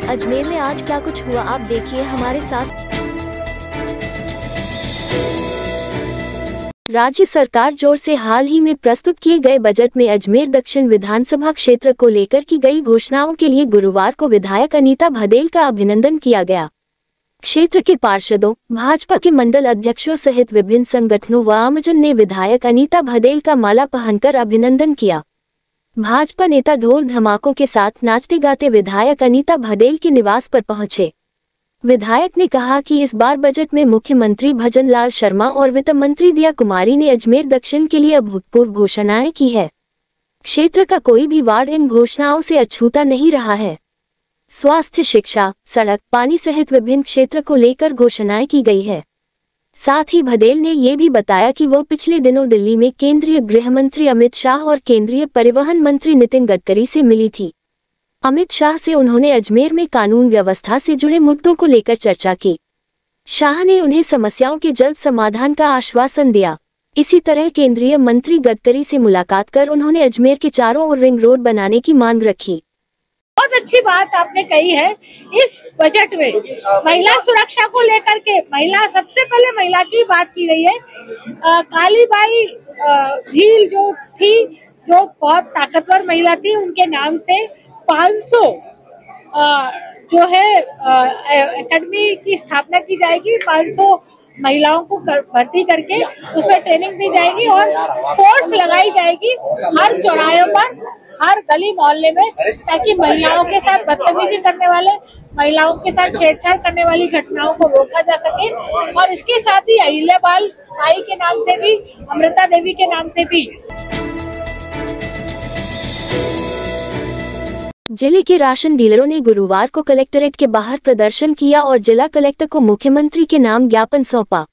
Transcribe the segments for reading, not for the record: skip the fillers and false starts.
अजमेर में आज क्या कुछ हुआ, आप देखिए हमारे साथ। राज्य सरकार जोर से हाल ही में प्रस्तुत किए गए बजट में अजमेर दक्षिण विधानसभा क्षेत्र को लेकर की गई घोषणाओं के लिए गुरुवार को विधायक अनीता भदेल का अभिनंदन किया गया। क्षेत्र के पार्षदों, भाजपा के मंडल अध्यक्षों सहित विभिन्न संगठनों व आमजन ने विधायक अनीता भदेल का माला पहनकर अभिनंदन किया। भाजपा नेता ढोल धमाकों के साथ नाचते गाते विधायक अनीता भदेल के निवास पर पहुंचे। विधायक ने कहा कि इस बार बजट में मुख्यमंत्री भजनलाल शर्मा और वित्त मंत्री दिया कुमारी ने अजमेर दक्षिण के लिए अभूतपूर्व घोषणाएं की है। क्षेत्र का कोई भी वार्ड इन घोषणाओं से अछूता नहीं रहा है। स्वास्थ्य, शिक्षा, सड़क, पानी सहित विभिन्न क्षेत्र को लेकर घोषणाएं की गई है। साथ ही भदेल ने ये भी बताया कि वो पिछले दिनों दिल्ली में केंद्रीय गृह मंत्री अमित शाह और केंद्रीय परिवहन मंत्री नितिन गडकरी से मिली थी। अमित शाह से उन्होंने अजमेर में कानून व्यवस्था से जुड़े मुद्दों को लेकर चर्चा की। शाह ने उन्हें समस्याओं के जल्द समाधान का आश्वासन दिया। इसी तरह केंद्रीय मंत्री गडकरी से मुलाकात कर उन्होंने अजमेर के चारों ओर रिंग रोड बनाने की मांग रखी। बहुत अच्छी बात आपने कही है। इस बजट में महिला सुरक्षा को लेकर के सबसे पहले महिला की बात की गई है। कालीबाई झील जो थी, जो बहुत ताकतवर महिला थी, उनके नाम से 500 जो है एकेडमी की स्थापना की जाएगी। 500 महिलाओं को भर्ती करके उसमें ट्रेनिंग दी जाएगी और फोर्स लगाई जाएगी हर चौराहे पर, हर गली मोहल्ले में, ताकि महिलाओं के साथ बदतमीजी करने वाले, महिलाओं के साथ छेड़छाड़ करने वाली घटनाओं को रोका जा सके। और इसके साथ ही अहिल्याबाई आई के नाम से भी, अमृता देवी के नाम से भी। जिले के राशन डीलरों ने गुरुवार को कलेक्ट्रेट के बाहर प्रदर्शन किया और जिला कलेक्टर को मुख्यमंत्री के नाम ज्ञापन सौंपा।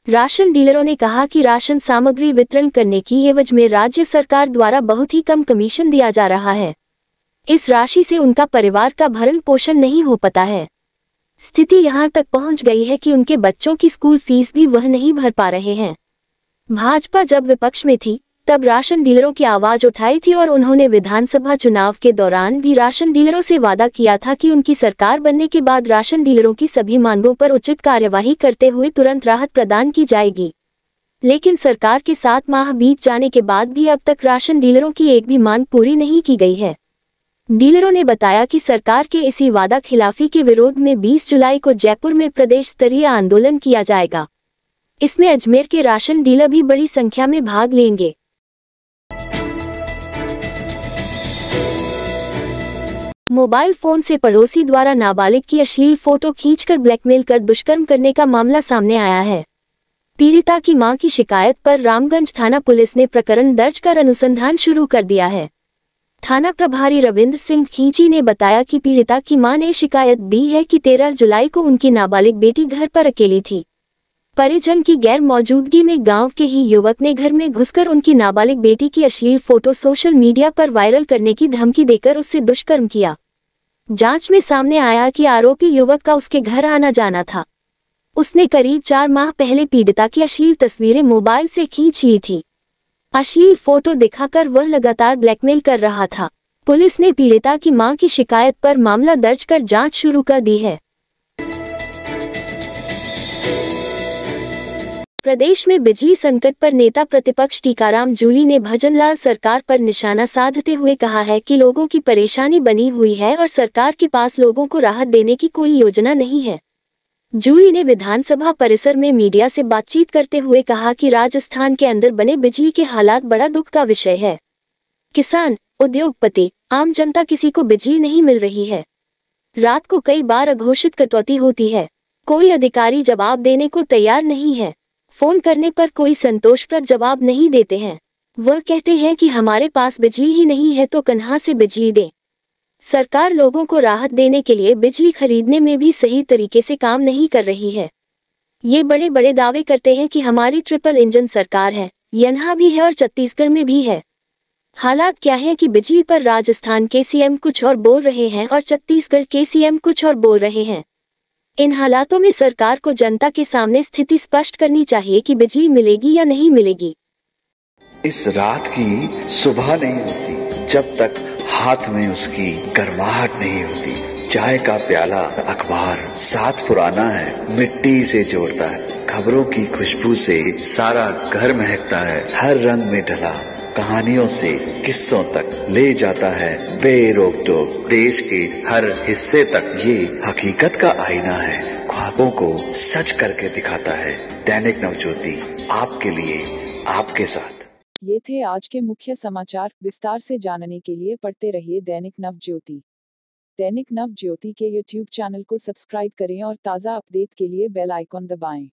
राशन डीलरों ने कहा कि राशन सामग्री वितरण करने की एवज में राज्य सरकार द्वारा बहुत ही कम कमीशन दिया जा रहा है। इस राशि से उनका परिवार का भरण पोषण नहीं हो पाता है। स्थिति यहां तक पहुंच गई है कि उनके बच्चों की स्कूल फीस भी वह नहीं भर पा रहे हैं। भाजपा जब विपक्ष में थी तब राशन डीलरों की आवाज उठाई थी और उन्होंने विधानसभा चुनाव के दौरान भी राशन डीलरों से वादा किया था कि उनकी सरकार बनने के बाद राशन डीलरों की सभी मांगों पर उचित कार्यवाही करते हुए तुरंत राहत प्रदान की जाएगी। लेकिन सरकार के 7 माह बीत जाने के बाद भी अब तक राशन डीलरों की एक भी मांग पूरी नहीं की गई है। डीलरों ने बताया कि सरकार के इसी वादा खिलाफी के विरोध में 20 जुलाई को जयपुर में प्रदेश स्तरीय आंदोलन किया जाएगा। इसमें अजमेर के राशन डीलर भी बड़ी संख्या में भाग लेंगे। मोबाइल फोन से पड़ोसी द्वारा नाबालिग की अश्लील फोटो खींचकर ब्लैकमेल कर दुष्कर्म करने का मामला सामने आया है। पीड़िता की मां की शिकायत पर रामगंज थाना पुलिस ने प्रकरण दर्ज कर अनुसंधान शुरू कर दिया है। थाना प्रभारी रविंद्र सिंह खींची ने बताया कि पीड़िता की मां ने शिकायत दी है कि 13 जुलाई को उनकी नाबालिग बेटी घर पर अकेली थी। परिजन की गैर मौजूदगी में गांव के ही युवक ने घर में घुसकर उनकी नाबालिग बेटी की अश्लील फोटो सोशल मीडिया पर वायरल करने की धमकी देकर उससे दुष्कर्म किया। जांच में सामने आया कि आरोपी युवक का उसके घर आना जाना था। उसने करीब 4 माह पहले पीड़िता की अश्लील तस्वीरें मोबाइल से खींच ली थी। अश्लील फोटो दिखाकर वह लगातार ब्लैकमेल कर रहा था। पुलिस ने पीड़िता की मां की शिकायत पर मामला दर्ज कर जांच शुरू कर दी है। प्रदेश में बिजली संकट पर नेता प्रतिपक्ष टीकाराम जूली ने भजनलाल सरकार पर निशाना साधते हुए कहा है कि लोगों की परेशानी बनी हुई है और सरकार के पास लोगों को राहत देने की कोई योजना नहीं है। जूली ने विधानसभा परिसर में मीडिया से बातचीत करते हुए कहा कि राजस्थान के अंदर बने बिजली के हालात बड़ा दुख का विषय है। किसान, उद्योगपति, आम जनता किसी को बिजली नहीं मिल रही है। रात को कई बार अघोषित कटौती होती है। कोई अधिकारी जवाब देने को तैयार नहीं है। फोन करने पर कोई संतोषप्रद जवाब नहीं देते हैं। वह कहते हैं कि हमारे पास बिजली ही नहीं है तो कहाँ से बिजली दें। सरकार लोगों को राहत देने के लिए बिजली खरीदने में भी सही तरीके से काम नहीं कर रही है। ये बड़े बड़े दावे करते हैं कि हमारी ट्रिपल इंजन सरकार है, यहाँ भी है और छत्तीसगढ़ में भी है। हालात क्या है कि बिजली पर राजस्थान के सीएम कुछ और बोल रहे हैं और छत्तीसगढ़ के सीएम कुछ और बोल रहे हैं। इन हालातों में सरकार को जनता के सामने स्थिति स्पष्ट करनी चाहिए कि बिजली मिलेगी या नहीं मिलेगी। इस रात की सुबह नहीं होती जब तक हाथ में उसकी गर्माहट नहीं होती। चाय का प्याला, अखबार साथ पुराना है, मिट्टी से जोड़ता है। खबरों की खुशबू से सारा घर महकता है। हर रंग में ढला कहानियों से किस्सों तक ले जाता है बेरोक टोक। देश के हर हिस्से तक ये हकीकत का आईना है, ख्वाबों को सच करके दिखाता है। दैनिक नवज्योति, आपके लिए, आपके साथ। ये थे आज के मुख्य समाचार। विस्तार से जानने के लिए पढ़ते रहिए दैनिक नवज्योति। दैनिक नवज्योति के YouTube चैनल को सब्सक्राइब करें और ताज़ा अपडेट के लिए बेल आइकॉन दबाएं।